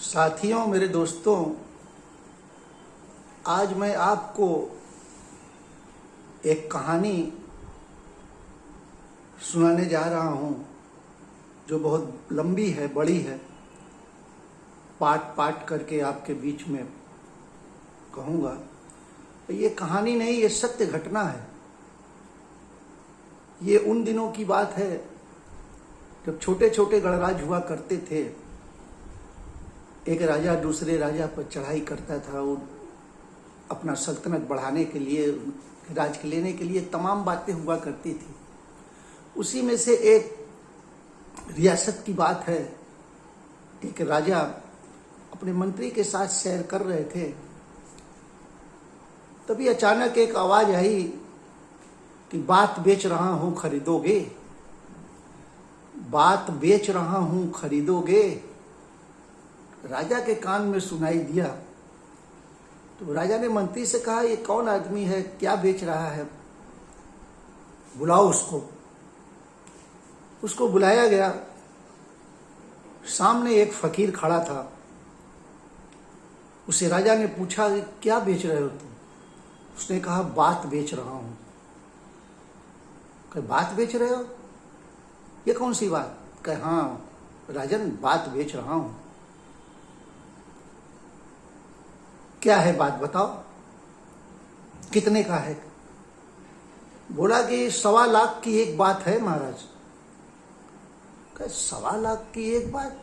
साथियों, मेरे दोस्तों, आज मैं आपको एक कहानी सुनाने जा रहा हूँ जो बहुत लंबी है, बड़ी है। पार्ट पार्ट करके आपके बीच में कहूँगा। ये कहानी नहीं, ये सत्य घटना है। ये उन दिनों की बात है जब छोटे छोटे गणराज्य हुआ करते थे। एक राजा दूसरे राजा पर चढ़ाई करता था। वो अपना सल्तनत बढ़ाने के लिए, राज के लेने के लिए तमाम बातें हुआ करती थी। उसी में से एक रियासत की बात है। एक राजा अपने मंत्री के साथ सैर कर रहे थे। तभी अचानक एक आवाज आई कि बात बेच रहा हूं, खरीदोगे? बात बेच रहा हूं, खरीदोगे? राजा के कान में सुनाई दिया। तो राजा ने मंत्री से कहा, ये कौन आदमी है, क्या बेच रहा है? बुलाओ उसको। उसको बुलाया गया। सामने एक फकीर खड़ा था। उसे राजा ने पूछा, क्या बेच रहे हो तुम? उसने कहा, बात बेच रहा हूं। कहा, बात बेच रहे हो? ये कौन सी बात? कहा, हाँ राजन, बात बेच रहा हूं। क्या है बात, बताओ, कितने का है? बोला कि 1.25 लाख की एक बात है महाराज। कहा, 1.25 लाख की एक बात?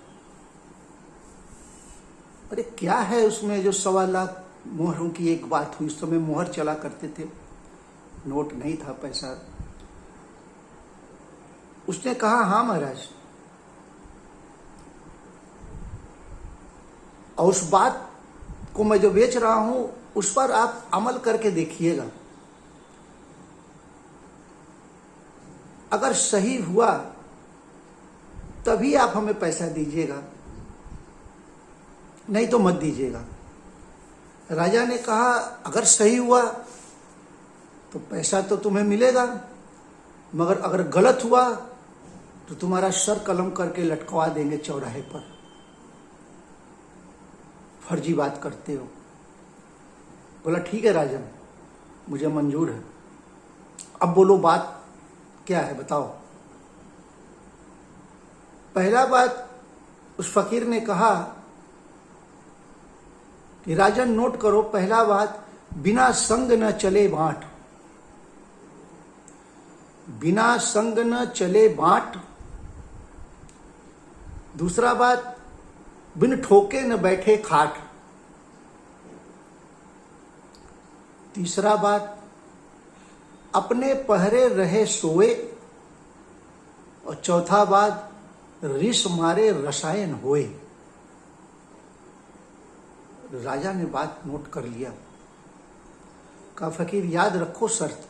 अरे क्या है उसमें जो 1.25 लाख मोहरों की एक बात हुई? उस समय मोहर चला करते थे, नोट नहीं था, पैसा। उसने कहा, हाँ महाराज, और उस बात को मैं जो बेच रहा हूं उस पर आप अमल करके देखिएगा। अगर सही हुआ तभी आप हमें पैसा दीजिएगा, नहीं तो मत दीजिएगा। राजा ने कहा, अगर सही हुआ तो पैसा तो तुम्हें मिलेगा, मगर अगर गलत हुआ तो तुम्हारा सर कलम करके लटकवा देंगे चौराहे पर। फर्जी बात करते हो। बोला, ठीक है राजन, मुझे मंजूर है। अब बोलो, बात क्या है, बताओ। पहला बात, उस फकीर ने कहा कि राजन नोट करो, पहला बात, बिना संग न चले बाट। बिना संग न चले बाट। दूसरा बात, बिन ठोके न बैठे खाट। तीसरा बात, अपने पहरे रहे सोए। और चौथा बात, रिस मारे रसायन होए। राजा ने बात नोट कर लिया। कहा, फकीर याद रखो शर्त।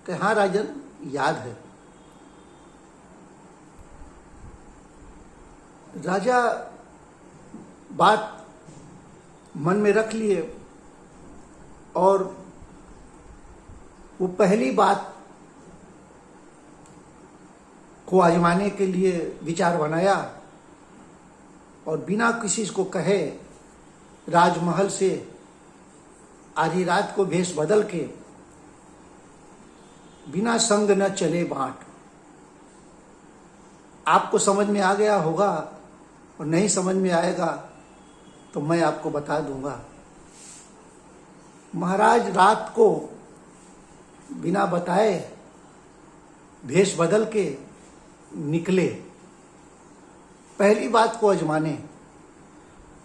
कहा, हाँ राजन, याद है। राजा बात मन में रख लिए और वो पहली बात को आजमाने के लिए विचार बनाया और बिना किसी को कहे राजमहल से आधी रात को भेष बदल के, बिना संग न चले बाट। आपको समझ में आ गया होगा और नहीं समझ में आएगा तो मैं आपको बता दूंगा। महाराज रात को बिना बताए भेष बदल के निकले पहली बात को आजमाने,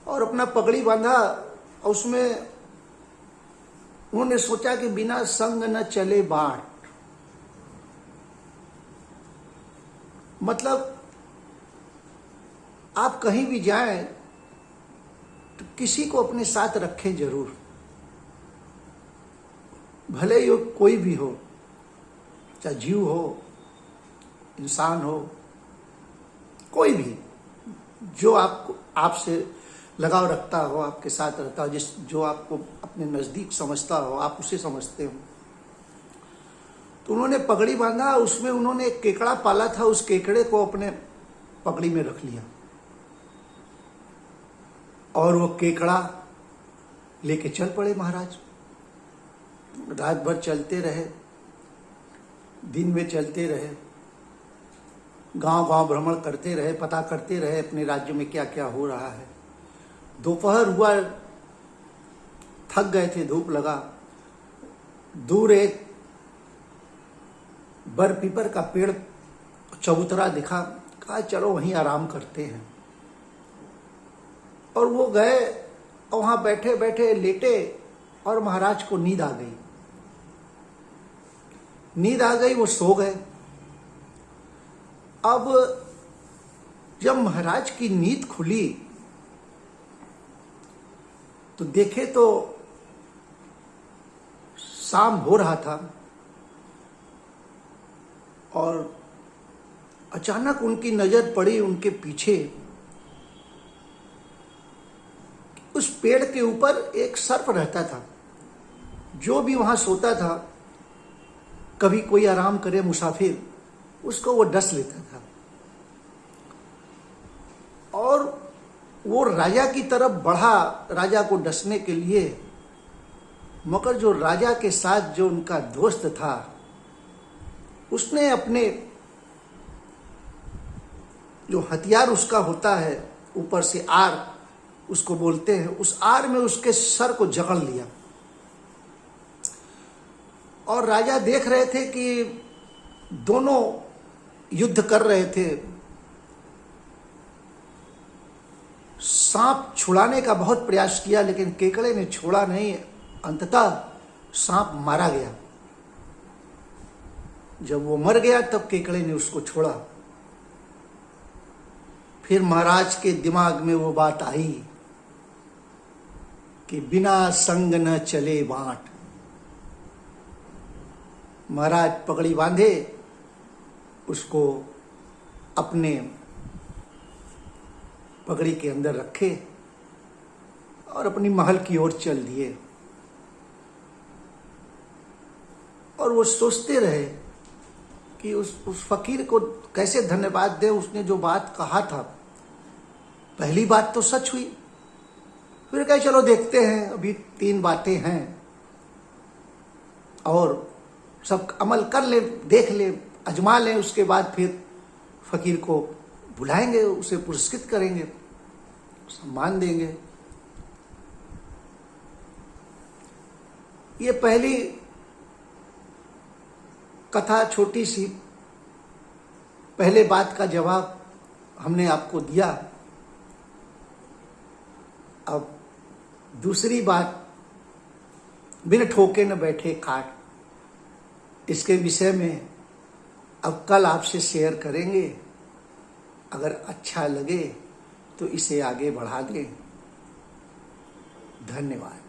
और अपना पगड़ी बांधा। और उसमें उन्होंने सोचा कि बिना संग न चले बाट। मतलब आप कहीं भी जाएं तो किसी को अपने साथ रखें जरूर, भले ही कोई भी हो, चाहे जीव हो, इंसान हो, कोई भी जो आपको आपसे लगाव रखता हो, आपके साथ रहता हो, जो आपको अपने नजदीक समझता हो, आप उसे समझते हो। तो उन्होंने पगड़ी बांधा। उसमें उन्होंने एक केकड़ा पाला था, उस केकड़े को अपने पगड़ी में रख लिया और वो केकड़ा लेके चल पड़े महाराज। रात भर चलते रहे, दिन में चलते रहे, गांव गांव भ्रमण करते रहे, पता करते रहे अपने राज्य में क्या क्या हो रहा है। दोपहर हुआ, थक गए थे, धूप लगा। दूर एक बर पीपर का पेड़ चबूतरा दिखा, कहा चलो वहीं आराम करते हैं। और वो गए और वहां बैठे बैठे लेटे और महाराज को नींद आ गई। नींद आ गई, वो सो गए। अब जब महाराज की नींद खुली तो देखे तो शाम हो रहा था और अचानक उनकी नजर पड़ी उनके पीछे। उस पेड़ के ऊपर एक सर्प रहता था, जो भी वहां सोता था, कभी कोई आराम करे मुसाफिर, उसको वो डस लेता था। और वो राजा की तरफ बढ़ा राजा को डसने के लिए, मगर जो राजा के साथ जो उनका दोस्त था, उसने अपने जो हथियार उसका होता है, ऊपर से आर उसको बोलते हैं, उस आर में उसके सर को जकड़ लिया। और राजा देख रहे थे कि दोनों युद्ध कर रहे थे। सांप छुड़ाने का बहुत प्रयास किया, लेकिन केकड़े ने छोड़ा नहीं। अंततः सांप मारा गया। जब वो मर गया तब केकड़े ने उसको छोड़ा। फिर महाराज के दिमाग में वो बात आई कि बिना संग न चले बाँट। महाराज पगड़ी बांधे, उसको अपने पगड़ी के अंदर रखे और अपनी महल की ओर चल दिए। और वो सोचते रहे कि उस फकीर को कैसे धन्यवाद दे। उसने जो बात कहा था, पहली बात तो सच हुई। फिर कहे चलो देखते हैं, अभी 3 बातें हैं और सब अमल कर ले, देख ले, अजमा ले, उसके बाद फिर फकीर को बुलाएंगे, उसे पुरस्कृत करेंगे, सम्मान देंगे। ये पहली कथा छोटी सी, पहले बात का जवाब हमने आपको दिया। अब दूसरी बात, बिन ठोके न बैठे खाट, इसके विषय में अब कल आपसे शेयर करेंगे। अगर अच्छा लगे तो इसे आगे बढ़ा दें। धन्यवाद।